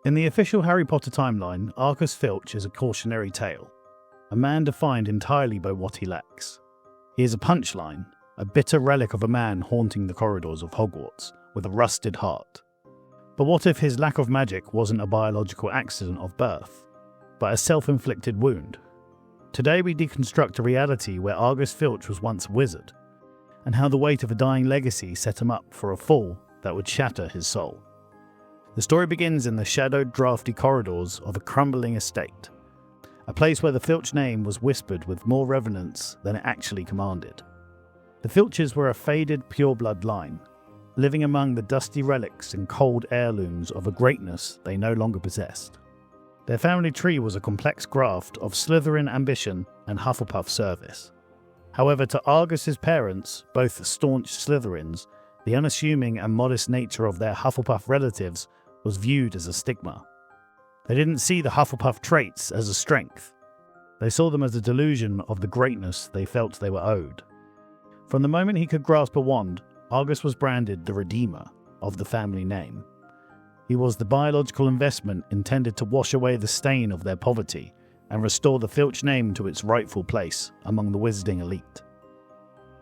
In the official Harry Potter timeline, Argus Filch is a cautionary tale, a man defined entirely by what he lacks. He is a punchline, a bitter relic of a man haunting the corridors of Hogwarts with a rusted heart. But what if his lack of magic wasn't a biological accident of birth, but a self-inflicted wound? Today we deconstruct a reality where Argus Filch was once a wizard, and how the weight of a dying legacy set him up for a fall that would shatter his soul. The story begins in the shadowed, drafty corridors of a crumbling estate, a place where the Filch name was whispered with more reverence than it actually commanded. The Filches were a faded, pureblood line, living among the dusty relics and cold heirlooms of a greatness they no longer possessed. Their family tree was a complex graft of Slytherin ambition and Hufflepuff service. However, to Argus's parents, both staunch Slytherins, the unassuming and modest nature of their Hufflepuff relatives was viewed as a stigma. They didn't see the Hufflepuff traits as a strength. They saw them as a delusion of the greatness they felt they were owed. From the moment he could grasp a wand, Argus was branded the Redeemer of the family name. He was the biological investment intended to wash away the stain of their poverty and restore the Filch name to its rightful place among the wizarding elite.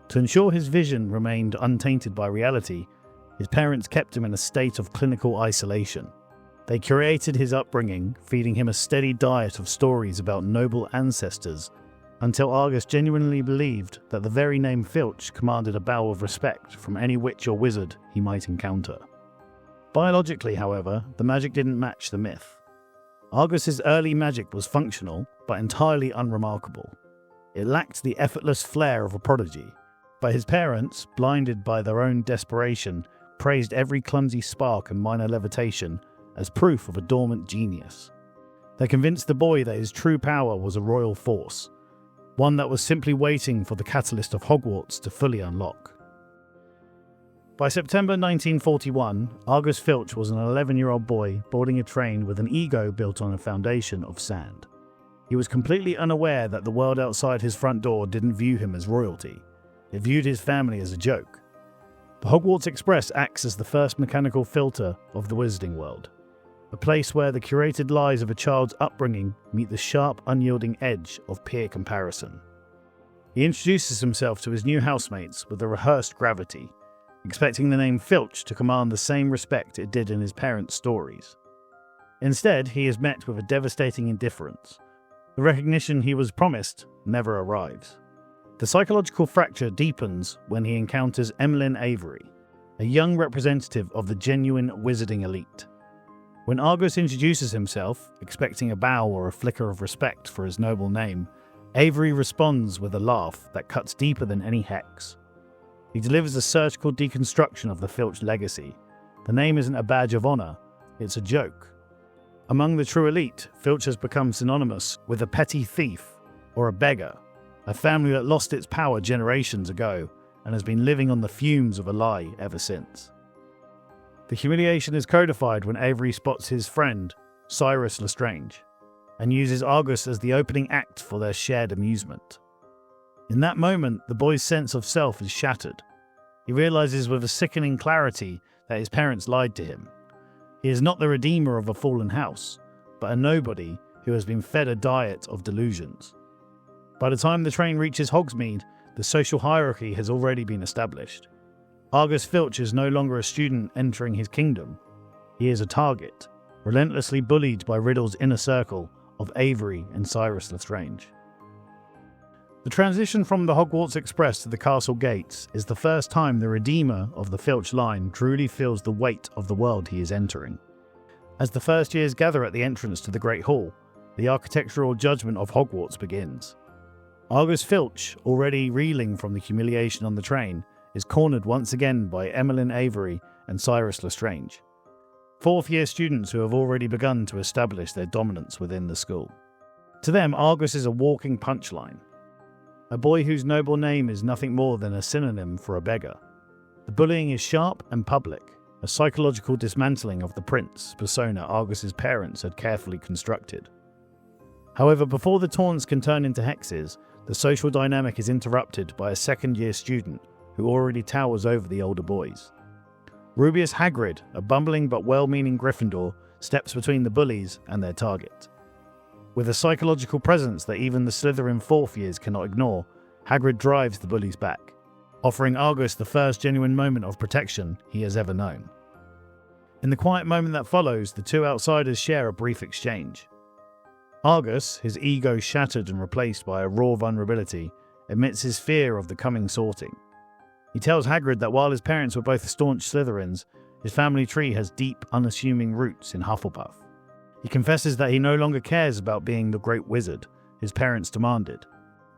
To ensure his vision remained untainted by reality, his parents kept him in a state of clinical isolation. They curated his upbringing, feeding him a steady diet of stories about noble ancestors, until Argus genuinely believed that the very name Filch commanded a bow of respect from any witch or wizard he might encounter. Biologically, however, the magic didn't match the myth. Argus's early magic was functional, but entirely unremarkable. It lacked the effortless flair of a prodigy, but his parents, blinded by their own desperation, praised every clumsy spark and minor levitation as proof of a dormant genius. They convinced the boy that his true power was a royal force, one that was simply waiting for the catalyst of Hogwarts to fully unlock. By September 1941, Argus Filch was an 11-year-old boy boarding a train with an ego built on a foundation of sand. He was completely unaware that the world outside his front door didn't view him as royalty. It viewed his family as a joke. The Hogwarts Express acts as the first mechanical filter of the wizarding world, a place where the curated lies of a child's upbringing meet the sharp, unyielding edge of peer comparison. He introduces himself to his new housemates with a rehearsed gravity, expecting the name Filch to command the same respect it did in his parents' stories. Instead, he is met with a devastating indifference. The recognition he was promised never arrives. The psychological fracture deepens when he encounters Emmeline Avery, a young representative of the genuine wizarding elite. When Argus introduces himself, expecting a bow or a flicker of respect for his noble name, Avery responds with a laugh that cuts deeper than any hex. He delivers a surgical deconstruction of the Filch legacy. The name isn't a badge of honor, it's a joke. Among the true elite, Filch has become synonymous with a petty thief or a beggar, a family that lost its power generations ago and has been living on the fumes of a lie ever since. The humiliation is codified when Avery spots his friend, Cyrus Lestrange, and uses Argus as the opening act for their shared amusement. In that moment, the boy's sense of self is shattered. He realizes with a sickening clarity that his parents lied to him. He is not the redeemer of a fallen house, but a nobody who has been fed a diet of delusions. By the time the train reaches Hogsmeade, the social hierarchy has already been established. Argus Filch is no longer a student entering his kingdom. He is a target, relentlessly bullied by Riddle's inner circle of Avery and Cyrus Lestrange. The transition from the Hogwarts Express to the castle gates is the first time the Redeemer of the Filch line truly feels the weight of the world he is entering. As the first years gather at the entrance to the Great Hall, the architectural judgment of Hogwarts begins. Argus Filch, already reeling from the humiliation on the train, is cornered once again by Emmeline Avery and Cyrus Lestrange, fourth-year students who have already begun to establish their dominance within the school. To them, Argus is a walking punchline, a boy whose noble name is nothing more than a synonym for a beggar. The bullying is sharp and public, a psychological dismantling of the prince persona Argus's parents had carefully constructed. However, before the taunts can turn into hexes, the social dynamic is interrupted by a second-year student who already towers over the older boys. Rubeus Hagrid, a bumbling but well-meaning Gryffindor, steps between the bullies and their target. With a psychological presence that even the Slytherin fourth years cannot ignore, Hagrid drives the bullies back, offering Argus the first genuine moment of protection he has ever known. In the quiet moment that follows, the two outsiders share a brief exchange. Argus, his ego shattered and replaced by a raw vulnerability, admits his fear of the coming sorting. He tells Hagrid that while his parents were both staunch Slytherins, his family tree has deep, unassuming roots in Hufflepuff. He confesses that he no longer cares about being the great wizard his parents demanded.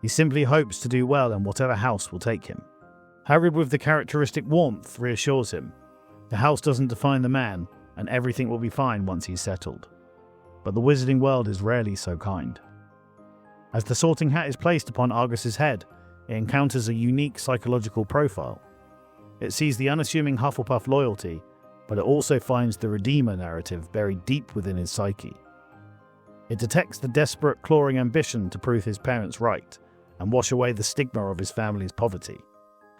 He simply hopes to do well in whatever house will take him. Hagrid, with the characteristic warmth, reassures him. The house doesn't define the man, and everything will be fine once he's settled. But the wizarding world is rarely so kind. As the sorting hat is placed upon Argus's head, it encounters a unique psychological profile. It sees the unassuming Hufflepuff loyalty, but it also finds the Redeemer narrative buried deep within his psyche. It detects the desperate, clawing ambition to prove his parents right and wash away the stigma of his family's poverty.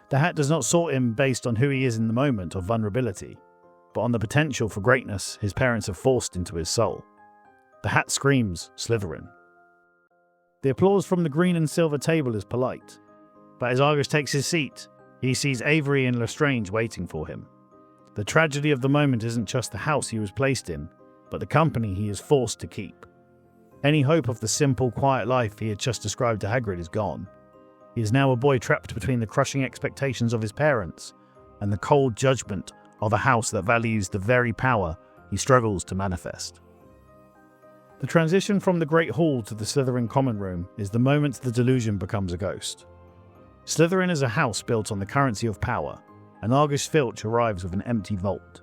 The hat does not sort him based on who he is in the moment of vulnerability, but on the potential for greatness his parents have forced into his soul. The hat screams Slytherin. The applause from the green and silver table is polite, but as Argus takes his seat, he sees Avery and Lestrange waiting for him. The tragedy of the moment isn't just the house he was placed in, but the company he is forced to keep. Any hope of the simple, quiet life he had just described to Hagrid is gone. He is now a boy trapped between the crushing expectations of his parents and the cold judgment of a house that values the very power he struggles to manifest. The transition from the Great Hall to the Slytherin Common Room is the moment the delusion becomes a ghost. Slytherin is a house built on the currency of power, and Argus Filch arrives with an empty vault.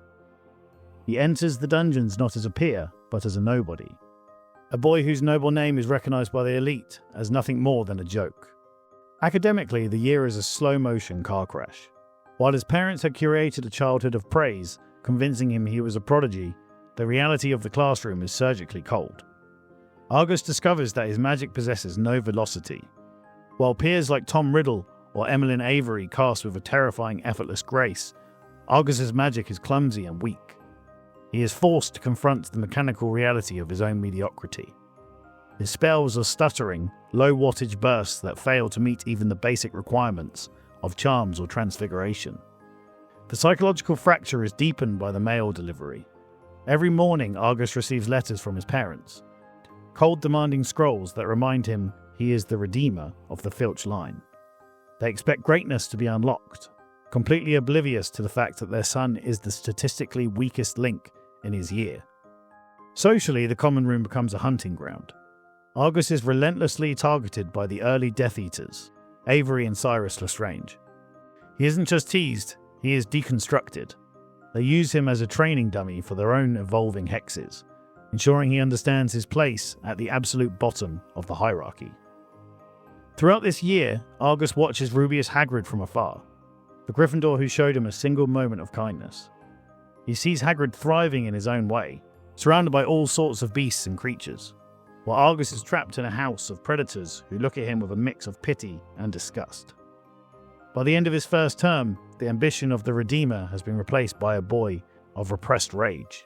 He enters the dungeons not as a peer, but as a nobody. A boy whose noble name is recognised by the elite as nothing more than a joke. Academically, the year is a slow-motion car crash. While his parents had curated a childhood of praise, convincing him he was a prodigy, the reality of the classroom is surgically cold. Argus discovers that his magic possesses no velocity. While peers like Tom Riddle or Emmeline Avery cast with a terrifying, effortless grace, Argus's magic is clumsy and weak. He is forced to confront the mechanical reality of his own mediocrity. His spells are stuttering, low-wattage bursts that fail to meet even the basic requirements of charms or transfiguration. The psychological fracture is deepened by the mail delivery. Every morning, Argus receives letters from his parents, cold, demanding scrolls that remind him he is the Redeemer of the Filch line. They expect greatness to be unlocked, completely oblivious to the fact that their son is the statistically weakest link in his year. Socially, the Common Room becomes a hunting ground. Argus is relentlessly targeted by the early Death Eaters, Avery and Cyrus Lestrange. He isn't just teased, he is deconstructed. They use him as a training dummy for their own evolving hexes, ensuring he understands his place at the absolute bottom of the hierarchy. Throughout this year, Argus watches Rubeus Hagrid from afar, the Gryffindor who showed him a single moment of kindness. He sees Hagrid thriving in his own way, surrounded by all sorts of beasts and creatures, while Argus is trapped in a house of predators who look at him with a mix of pity and disgust. By the end of his first term, the ambition of the Redeemer has been replaced by a boy of repressed rage,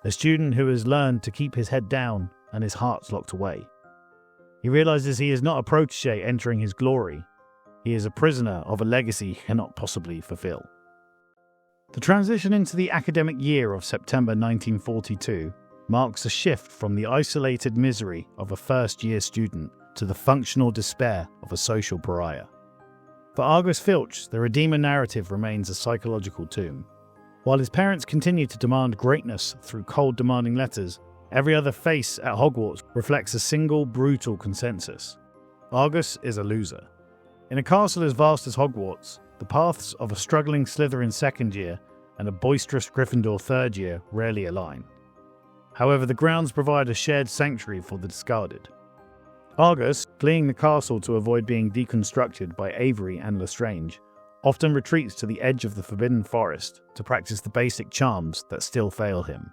a student who has learned to keep his head down and his heart locked away. He realizes he is not a protege entering his glory. He is a prisoner of a legacy he cannot possibly fulfill. The transition into the academic year of September 1942 marks a shift from the isolated misery of a first-year student to the functional despair of a social pariah. For Argus Filch, the Redeemer narrative remains a psychological tomb. While his parents continue to demand greatness through cold, demanding letters, every other face at Hogwarts reflects a single, brutal consensus. Argus is a loser. In a castle as vast as Hogwarts, the paths of a struggling Slytherin second year and a boisterous Gryffindor third year rarely align. However, the grounds provide a shared sanctuary for the discarded. Argus, fleeing the castle to avoid being deconstructed by Avery and Lestrange, often retreats to the edge of the Forbidden Forest to practice the basic charms that still fail him.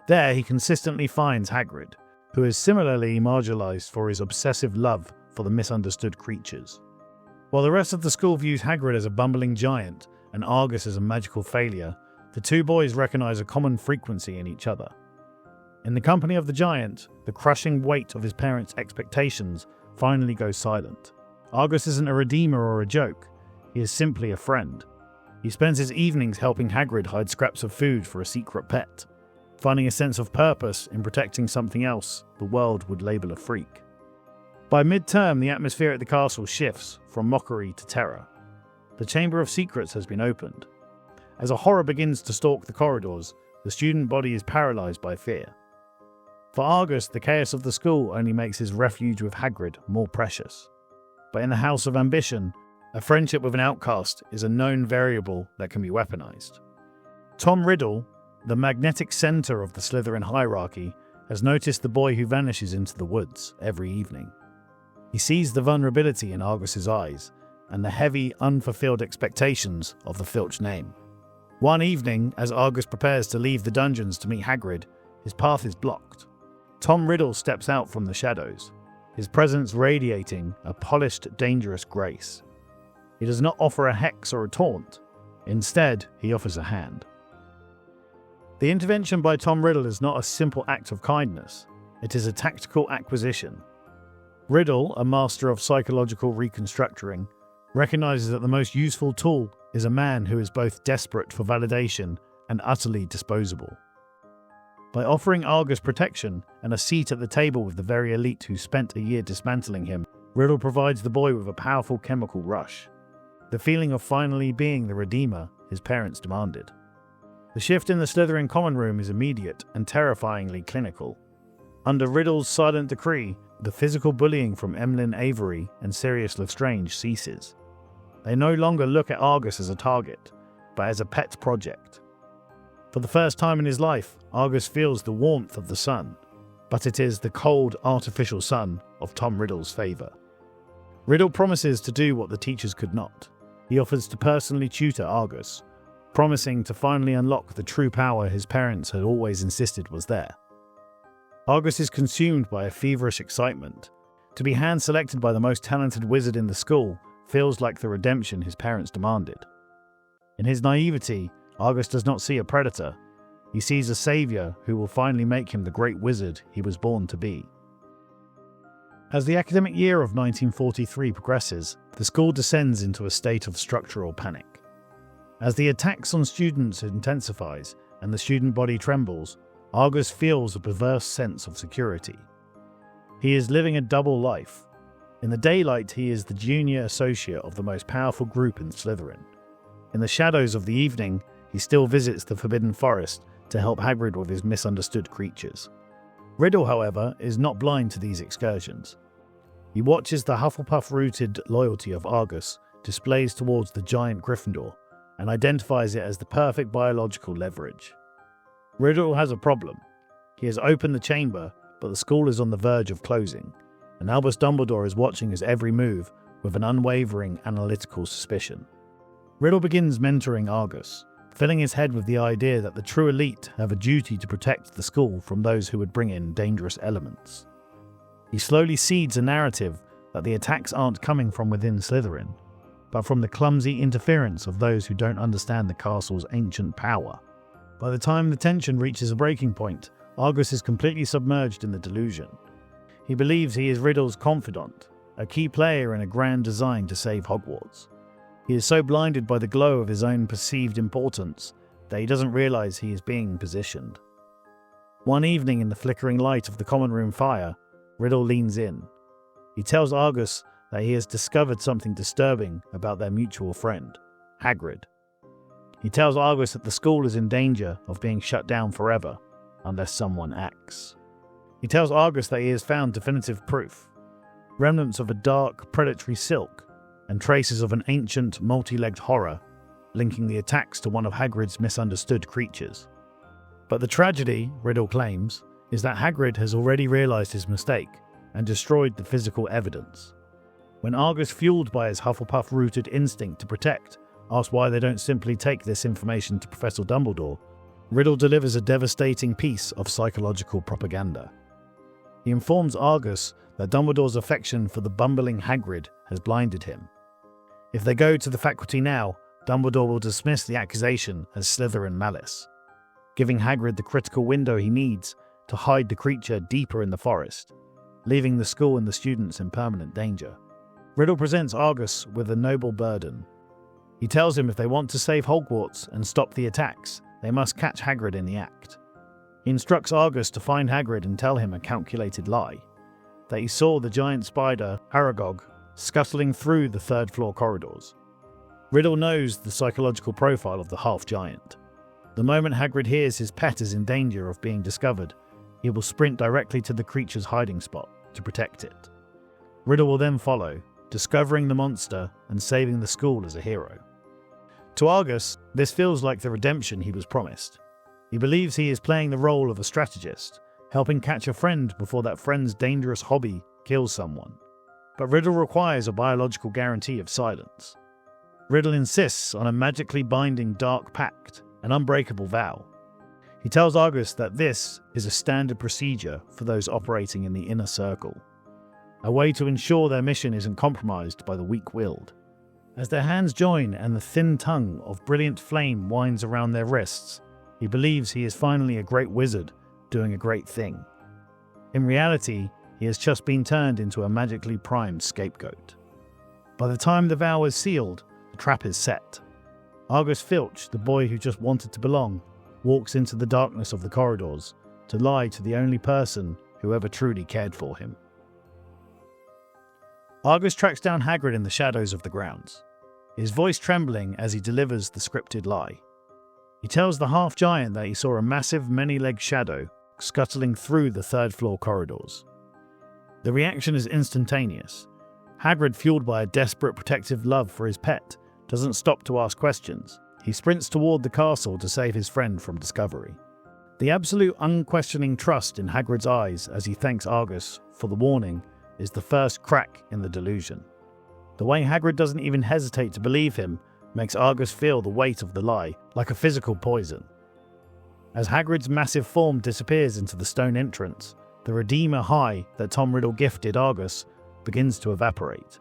There, he consistently finds Hagrid, who is similarly marginalized for his obsessive love for the misunderstood creatures. While the rest of the school views Hagrid as a bumbling giant and Argus as a magical failure, the two boys recognize a common frequency in each other. In the company of the giant, the crushing weight of his parents' expectations finally goes silent. Argus isn't a redeemer or a joke, he is simply a friend. He spends his evenings helping Hagrid hide scraps of food for a secret pet, finding a sense of purpose in protecting something else the world would label a freak. By mid-term, the atmosphere at the castle shifts from mockery to terror. The Chamber of Secrets has been opened. As a horror begins to stalk the corridors, the student body is paralysed by fear. For Argus, the chaos of the school only makes his refuge with Hagrid more precious. But in the House of Ambition, a friendship with an outcast is a known variable that can be weaponized. Tom Riddle, the magnetic center of the Slytherin hierarchy, has noticed the boy who vanishes into the woods every evening. He sees the vulnerability in Argus's eyes and the heavy, unfulfilled expectations of the Filch name. One evening, as Argus prepares to leave the dungeons to meet Hagrid, his path is blocked. Tom Riddle steps out from the shadows, his presence radiating a polished, dangerous grace. He does not offer a hex or a taunt. Instead, he offers a hand. The intervention by Tom Riddle is not a simple act of kindness. It is a tactical acquisition. Riddle, a master of psychological reconstructing, recognizes that the most useful tool is a man who is both desperate for validation and utterly disposable. By offering Argus protection and a seat at the table with the very elite who spent a year dismantling him, Riddle provides the boy with a powerful chemical rush. The feeling of finally being the redeemer his parents demanded. The shift in the Slytherin common room is immediate and terrifyingly clinical. Under Riddle's silent decree, the physical bullying from Emlyn Avery and Sirius Lestrange ceases. They no longer look at Argus as a target, but as a pet project. For the first time in his life, Argus feels the warmth of the sun, but it is the cold, artificial sun of Tom Riddle's favour. Riddle promises to do what the teachers could not. He offers to personally tutor Argus, promising to finally unlock the true power his parents had always insisted was there. Argus is consumed by a feverish excitement. To be hand-selected by the most talented wizard in the school feels like the redemption his parents demanded. In his naivety, Argus does not see a predator. He sees a saviour who will finally make him the great wizard he was born to be. As the academic year of 1943 progresses, the school descends into a state of structural panic. As the attacks on students intensifies and the student body trembles, Argus feels a perverse sense of security. He is living a double life. In the daylight, he is the junior associate of the most powerful group in Slytherin. In the shadows of the evening, he still visits the Forbidden Forest to help Hagrid with his misunderstood creatures. Riddle, however, is not blind to these excursions. He watches the Hufflepuff-rooted loyalty of Argus displays towards the giant Gryffindor and identifies it as the perfect biological leverage. Riddle has a problem. He has opened the chamber, but the school is on the verge of closing, and Albus Dumbledore is watching his every move with an unwavering analytical suspicion. Riddle begins mentoring Argus, filling his head with the idea that the true elite have a duty to protect the school from those who would bring in dangerous elements. He slowly seeds a narrative that the attacks aren't coming from within Slytherin, but from the clumsy interference of those who don't understand the castle's ancient power. By the time the tension reaches a breaking point, Argus is completely submerged in the delusion. He believes he is Riddle's confidant, a key player in a grand design to save Hogwarts. He is so blinded by the glow of his own perceived importance that he doesn't realize he is being positioned. One evening in the flickering light of the common room fire, Riddle leans in. He tells Argus that he has discovered something disturbing about their mutual friend, Hagrid. He tells Argus that the school is in danger of being shut down forever unless someone acts. He tells Argus that he has found definitive proof, remnants of a dark, predatory silk, and traces of an ancient, multi-legged horror linking the attacks to one of Hagrid's misunderstood creatures. But the tragedy, Riddle claims, is that Hagrid has already realized his mistake and destroyed the physical evidence. When Argus, fueled by his Hufflepuff-rooted instinct to protect, asks why they don't simply take this information to Professor Dumbledore, Riddle delivers a devastating piece of psychological propaganda. He informs Argus that Dumbledore's affection for the bumbling Hagrid has blinded him. If they go to the faculty now, Dumbledore will dismiss the accusation as Slytherin malice, giving Hagrid the critical window he needs to hide the creature deeper in the forest, leaving the school and the students in permanent danger. Riddle presents Argus with a noble burden. He tells him if they want to save Hogwarts and stop the attacks, they must catch Hagrid in the act. He instructs Argus to find Hagrid and tell him a calculated lie, that he saw the giant spider, Aragog, scuttling through the third-floor corridors. Riddle knows the psychological profile of the half-giant. The moment Hagrid hears his pet is in danger of being discovered, he will sprint directly to the creature's hiding spot to protect it. Riddle will then follow, discovering the monster and saving the school as a hero. To Argus, this feels like the redemption he was promised. He believes he is playing the role of a strategist, helping catch a friend before that friend's dangerous hobby kills someone. But Riddle requires a biological guarantee of silence. Riddle insists on a magically binding dark pact, an unbreakable vow. He tells Argus that this is a standard procedure for those operating in the inner circle, a way to ensure their mission isn't compromised by the weak-willed. As their hands join and the thin tongue of brilliant flame winds around their wrists, he believes he is finally a great wizard doing a great thing. In reality, he has just been turned into a magically primed scapegoat. By the time the vow is sealed, the trap is set. Argus Filch, the boy who just wanted to belong, walks into the darkness of the corridors to lie to the only person who ever truly cared for him. Argus tracks down Hagrid in the shadows of the grounds, his voice trembling as he delivers the scripted lie. He tells the half-giant that he saw a massive many-legged shadow scuttling through the third-floor corridors. The reaction is instantaneous. Hagrid, fueled by a desperate protective love for his pet, doesn't stop to ask questions. He sprints toward the castle to save his friend from discovery. The absolute unquestioning trust in Hagrid's eyes as he thanks Argus for the warning is the first crack in the delusion. The way Hagrid doesn't even hesitate to believe him makes Argus feel the weight of the lie like a physical poison. As Hagrid's massive form disappears into the stone entrance, the Redeemer high that Tom Riddle gifted Argus begins to evaporate,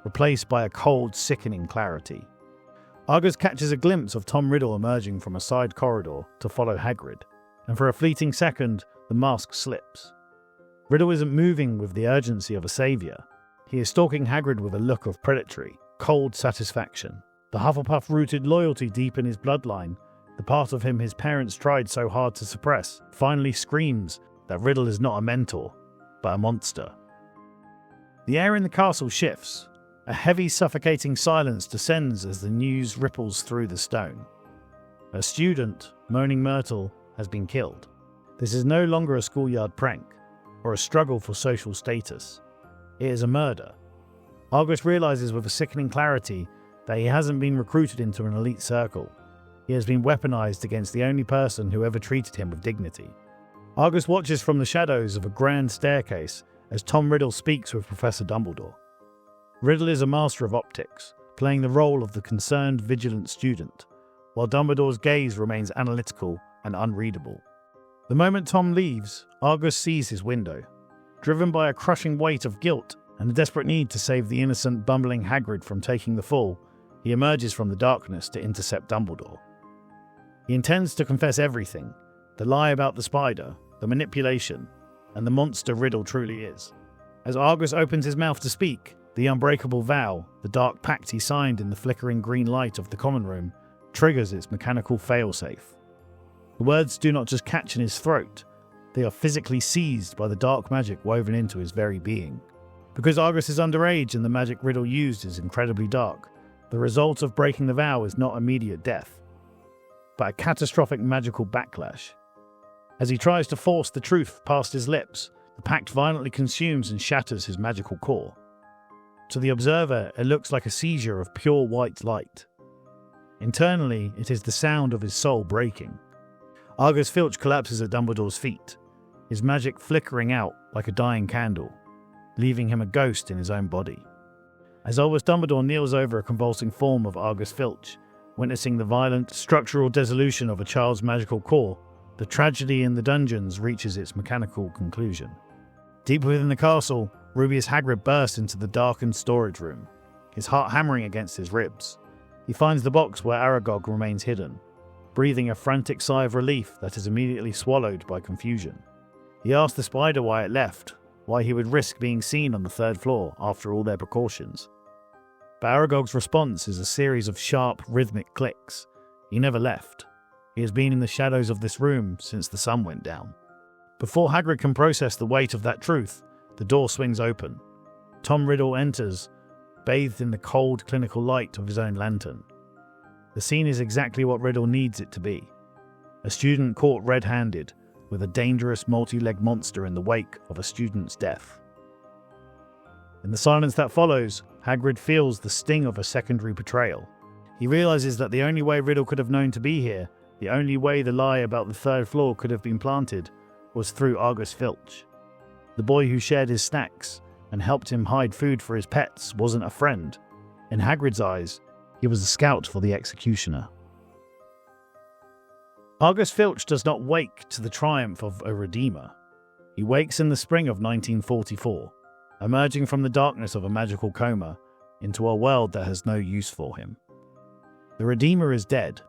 replaced by a cold, sickening clarity. Argus catches a glimpse of Tom Riddle emerging from a side corridor to follow Hagrid, and for a fleeting second, the mask slips. Riddle isn't moving with the urgency of a saviour. He is stalking Hagrid with a look of predatory, cold satisfaction. The Hufflepuff-rooted loyalty deep in his bloodline, the part of him his parents tried so hard to suppress, finally screams that Riddle is not a mentor, but a monster. The air in the castle shifts. A heavy, suffocating silence descends as the news ripples through the stone. A student, Moaning Myrtle, has been killed. This is no longer a schoolyard prank, or a struggle for social status. It is a murder. Argus realizes with a sickening clarity that he hasn't been recruited into an elite circle. He has been weaponized against the only person who ever treated him with dignity. Argus watches from the shadows of a grand staircase as Tom Riddle speaks with Professor Dumbledore. Riddle is a master of optics, playing the role of the concerned, vigilant student, while Dumbledore's gaze remains analytical and unreadable. The moment Tom leaves, Argus sees his window. Driven by a crushing weight of guilt and a desperate need to save the innocent, bumbling Hagrid from taking the fall, he emerges from the darkness to intercept Dumbledore. He intends to confess everything, the lie about the spider, the manipulation, and the monster Riddle truly is. As Argus opens his mouth to speak, the unbreakable vow, the dark pact he signed in the flickering green light of the common room, triggers its mechanical failsafe. The words do not just catch in his throat, they are physically seized by the dark magic woven into his very being. Because Argus is underage and the magic Riddle used is incredibly dark, the result of breaking the vow is not immediate death, but a catastrophic magical backlash. As he tries to force the truth past his lips, the pact violently consumes and shatters his magical core. To the observer, it looks like a seizure of pure white light. Internally, it is the sound of his soul breaking. Argus Filch collapses at Dumbledore's feet, his magic flickering out like a dying candle, leaving him a ghost in his own body. As Albus Dumbledore kneels over a convulsing form of Argus Filch, witnessing the violent, structural dissolution of a child's magical core, the tragedy in the dungeons reaches its mechanical conclusion. Deep within the castle, Rubeus Hagrid bursts into the darkened storage room, his heart hammering against his ribs. He finds the box where Aragog remains hidden, breathing a frantic sigh of relief that is immediately swallowed by confusion. He asked the spider why it left, why he would risk being seen on the 3rd floor after all their precautions. But Aragog's response is a series of sharp, rhythmic clicks. He never left. He has been in the shadows of this room since the sun went down. Before Hagrid can process the weight of that truth, the door swings open. Tom Riddle enters, bathed in the cold, clinical light of his own lantern. The scene is exactly what Riddle needs it to be. A student caught red-handed, with a dangerous multi-legged monster in the wake of a student's death. In the silence that follows, Hagrid feels the sting of a secondary betrayal. He realizes that the only way Riddle could have known to be here, the only way the lie about the 3rd floor could have been planted, was through Argus Filch. The boy who shared his snacks and helped him hide food for his pets wasn't a friend. In Hagrid's eyes, he was a scout for the executioner. Argus Filch does not wake to the triumph of a redeemer. He wakes in the spring of 1944, emerging from the darkness of a magical coma into a world that has no use for him. The redeemer is dead.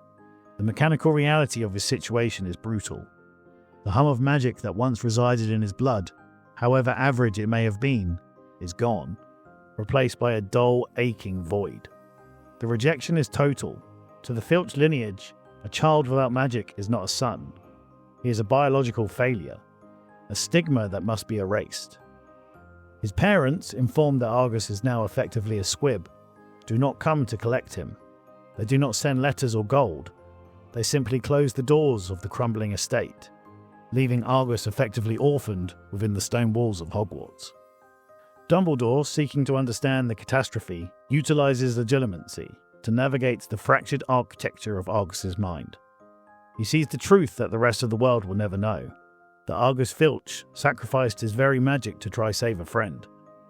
The mechanical reality of his situation is brutal. The hum of magic that once resided in his blood, however average it may have been, is gone, replaced by a dull, aching void. The rejection is total. To the Filch lineage, a child without magic is not a son. He is a biological failure, a stigma that must be erased. His parents, informed that Argus is now effectively a squib, do not come to collect him. They do not send letters or gold. They simply close the doors of the crumbling estate, leaving Argus effectively orphaned within the stone walls of Hogwarts. Dumbledore, seeking to understand the catastrophe, utilizes legitimacy to navigate the fractured architecture of Argus's mind. He sees the truth that the rest of the world will never know, that Argus Filch sacrificed his very magic to try save a friend.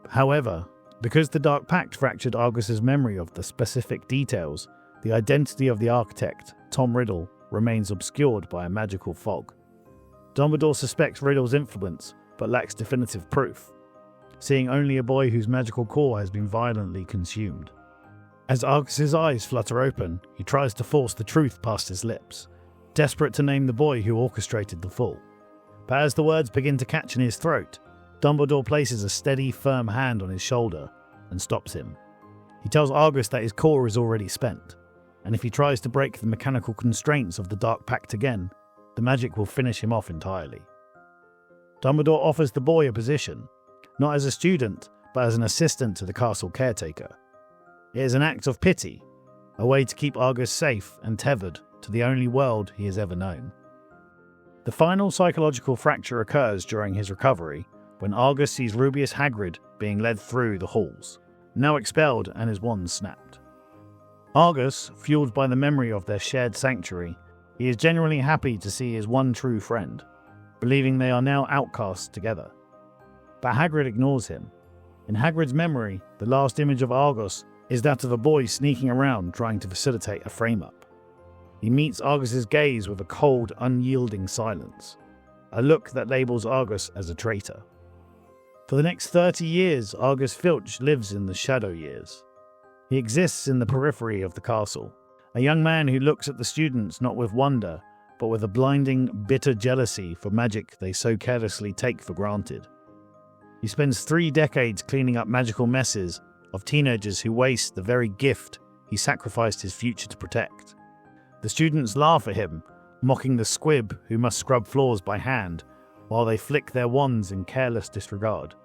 However, because the Dark Pact fractured Argus's memory of the specific details, the identity of the architect, Tom Riddle, remains obscured by a magical fog. Dumbledore suspects Riddle's influence, but lacks definitive proof, seeing only a boy whose magical core has been violently consumed. As Argus's eyes flutter open, he tries to force the truth past his lips, desperate to name the boy who orchestrated the fall. But as the words begin to catch in his throat, Dumbledore places a steady, firm hand on his shoulder and stops him. He tells Argus that his core is already spent, and if he tries to break the mechanical constraints of the Dark Pact again, the magic will finish him off entirely. Dumbledore offers the boy a position, not as a student, but as an assistant to the castle caretaker. It is an act of pity, a way to keep Argus safe and tethered to the only world he has ever known. The final psychological fracture occurs during his recovery, when Argus sees Rubeus Hagrid being led through the halls, now expelled and his wand snapped. Argus, fueled by the memory of their shared sanctuary, he is genuinely happy to see his one true friend, believing they are now outcasts together. But Hagrid ignores him. In Hagrid's memory, the last image of Argus is that of a boy sneaking around trying to facilitate a frame-up. He meets Argus's gaze with a cold, unyielding silence, a look that labels Argus as a traitor. For the next 30 years, Argus Filch lives in the shadow years. He exists in the periphery of the castle, a young man who looks at the students not with wonder, but with a blinding, bitter jealousy for magic they so carelessly take for granted. He spends 3 decades cleaning up magical messes of teenagers who waste the very gift he sacrificed his future to protect. The students laugh at him, mocking the squib who must scrub floors by hand while they flick their wands in careless disregard.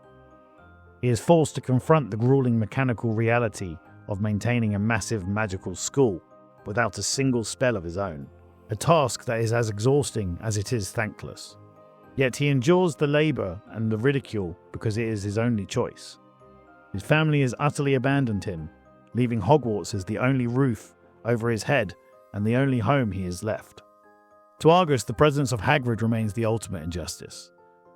He is forced to confront the grueling mechanical reality of maintaining a massive magical school without a single spell of his own, a task that is as exhausting as it is thankless. Yet he endures the labour and the ridicule because it is his only choice. His family has utterly abandoned him, leaving Hogwarts as the only roof over his head and the only home he has left. To Argus, the presence of Hagrid remains the ultimate injustice.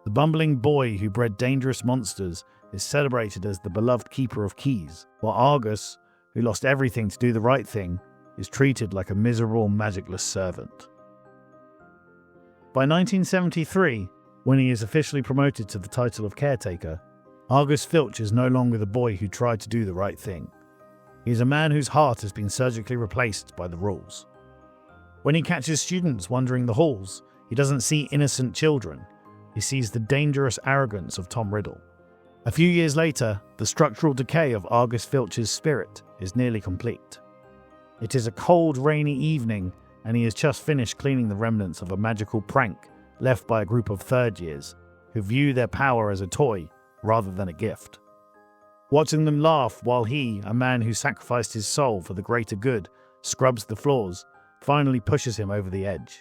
The bumbling boy who bred dangerous monsters is celebrated as the beloved keeper of keys, while Argus, who lost everything to do the right thing, is treated like a miserable, magicless servant. By 1973, when he is officially promoted to the title of caretaker, Argus Filch is no longer the boy who tried to do the right thing. He is a man whose heart has been surgically replaced by the rules. When he catches students wandering the halls, he doesn't see innocent children. he sees the dangerous arrogance of Tom Riddle. A few years later, the structural decay of Argus Filch's spirit is nearly complete. It is a cold, rainy evening, and he has just finished cleaning the remnants of a magical prank left by a group of third years who view their power as a toy rather than a gift. Watching them laugh while he, a man who sacrificed his soul for the greater good, scrubs the floors, finally pushes him over the edge.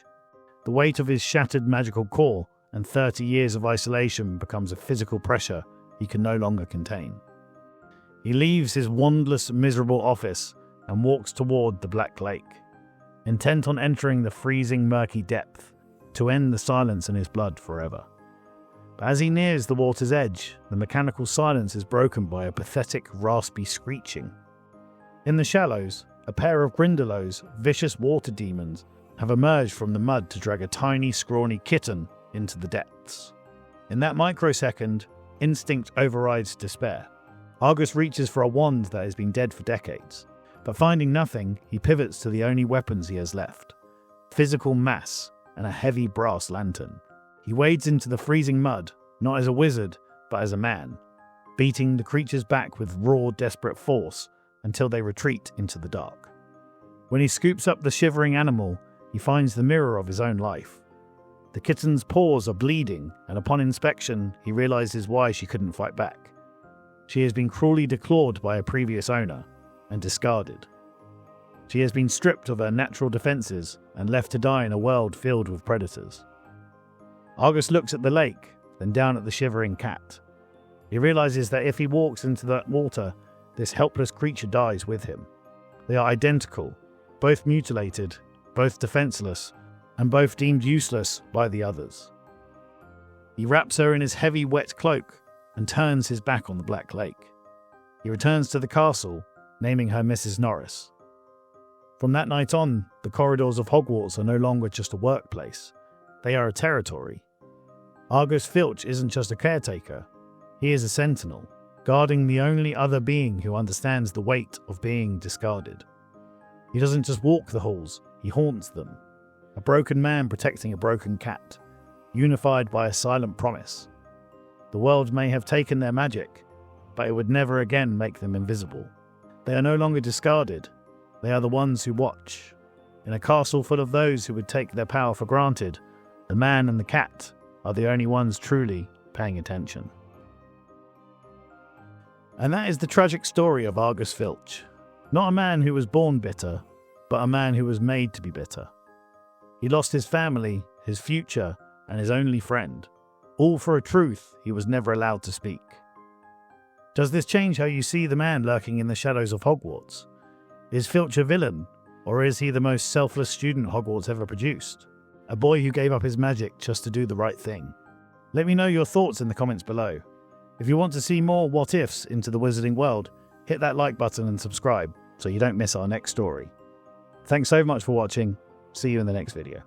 The weight of his shattered magical core and 30 years of isolation becomes a physical pressure he can no longer contain. He leaves his wandless, miserable office and walks toward the Black Lake, intent on entering the freezing, murky depth to end the silence in his blood forever. But as he nears the water's edge, the mechanical silence is broken by a pathetic, raspy screeching. In the shallows, a pair of Grindylows, vicious water demons, have emerged from the mud to drag a tiny, scrawny kitten into the depths. In that microsecond, instinct overrides despair. Argus reaches for a wand that has been dead for decades, but finding nothing, he pivots to the only weapons he has left: physical mass and a heavy brass lantern. He wades into the freezing mud, not as a wizard, but as a man, beating the creatures back with raw, desperate force until they retreat into the dark. When he scoops up the shivering animal, he finds the mirror of his own life. The kitten's paws are bleeding, and upon inspection, he realizes why she couldn't fight back. She has been cruelly declawed by a previous owner and discarded. She has been stripped of her natural defenses and left to die in a world filled with predators. Argus looks at the lake, then down at the shivering cat. He realizes that if he walks into that water, this helpless creature dies with him. They are identical, both mutilated, both defenseless, and both deemed useless by the others. He wraps her in his heavy, wet cloak and turns his back on the Black Lake. He returns to the castle, naming her Mrs. Norris. From that night on, the corridors of Hogwarts are no longer just a workplace. They are a territory. Argus Filch isn't just a caretaker. He is a sentinel, guarding the only other being who understands the weight of being discarded. He doesn't just walk the halls, he haunts them. A broken man protecting a broken cat, unified by a silent promise. The world may have taken their magic, but it would never again make them invisible. They are no longer discarded. They are the ones who watch. In a castle full of those who would take their power for granted, the man and the cat are the only ones truly paying attention. And that is the tragic story of Argus Filch. Not a man who was born bitter, but a man who was made to be bitter. He lost his family, his future, and his only friend, all for a truth he was never allowed to speak. Does this change how you see the man lurking in the shadows of Hogwarts? Is Filch a villain, or is he the most selfless student Hogwarts ever produced? A boy who gave up his magic just to do the right thing? Let me know your thoughts in the comments below. If you want to see more what-ifs into the wizarding world, hit that like button and subscribe so you don't miss our next story. Thanks so much for watching. See you in the next video.